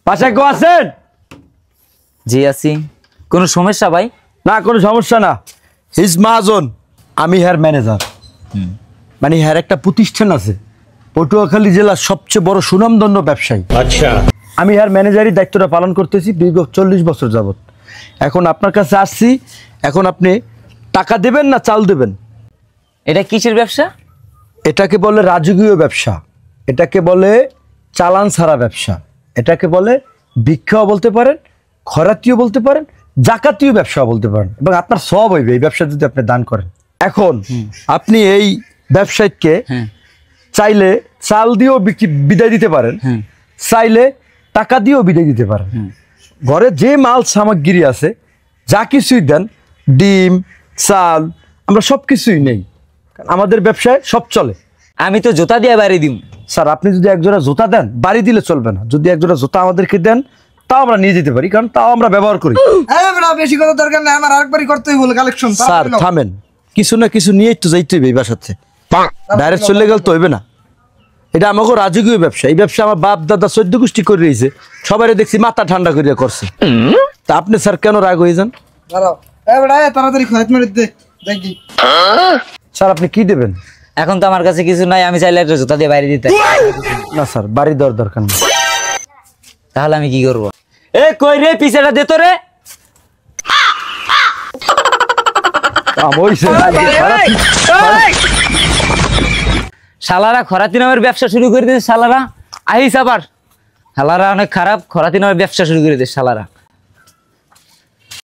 বাসায় কেউ আছেন? জি আছি। কোনো সমস্যা ভাই? না, কোনো সমস্যা না। হিজ মহাজন, আমি হেয়ার ম্যানেজার। মানে হেয়ার একটা প্রতিষ্ঠান আছে পটুয়াখালী জেলার সবচেয়ে বড় সুনামধন্য ব্যবসায়ী। আচ্ছা, আমি হেয়ার ম্যানেজারই দায়িত্বটা পালন করতেছি দীর্ঘ 40 বছর যাবত। এখন আপনার কাছে আসছি, এখন আপনি টাকা দেবেন না চাল দেবেন? এটা কিসের ব্যবসা? এটাকে বলে রাজকীয় ব্যবসা, এটাকে বলে চালান ছাড়া ব্যবসা, এটাকে বলে ভিক্ষাও বলতে পারেন, খরাতিও বলতে পারেন, জাকাতীয় ব্যবসাও বলতে পারেন, এবং আপনার সব হইবে এই ব্যবসা যদি আপনি দান করেন। এখন আপনি এই ব্যবসায়ীকে চাইলে চাল দিয়েও বিদায় দিতে পারেন, চাইলে টাকা দিয়েও বিদায় দিতে পারেন। ঘরে যে মাল সামগ্রী আছে যা কিছুই দেন, ডিম, চাল, আমরা সব কিছুই নেই। আমাদের ব্যবসায় সব চলে। আমি তো জুতা দিয়ে বাড়ি দিম। স্যার, আপনি যদি একজোড়া জুতা দেন, বাড়ি দিলে চলবে না। যদি একজোড়া জুতা আমাদেরকে দেন, তাও আমরা নিয়ে যেতে পারি, কারণ তাও আমরা ব্যবহার করি। বেশি কথা দরকার নেই, আমার আরেকবারই করতেই বলে কালেকশন। স্যার থামেন, কিছু না কিছু নিয়ে একটু যাইতে হইবে এই বাসাতে, ডাইরেক্ট চলে গেল তো হইবে না। এটা আমাকে রাজকীয় ব্যবসা। এই ব্যবসা আমার বাপ দাদা 14 গোষ্ঠী করে রয়েছে, সবাই দেখছি মাথা ঠান্ডা করিয়া করছে। তা আপনি স্যার কেন রাগ হয়ে যান? তাড়াতাড়ি খয়াত মেরে দে দেখি। স্যার আপনি কি দেবেন? এখন তো আমার কাছে কিছু নাই, আমি চাইলে একটা জুতা দিয়ে বাড়ি দিতে। না স্যার, বাড়ি দেওয়ার দরকার নেই। তাহলে আমি কি করবো? এ কই রে, পিছাটা দে তো রে। শালারা খরাতি নামের ব্যবসা শুরু করে দিয়েছে। শালারা আহিস আবার, শালারা অনেক খারাপ। খরাতি নামের ব্যবসা শুরু করে দিয়েছে শালারা।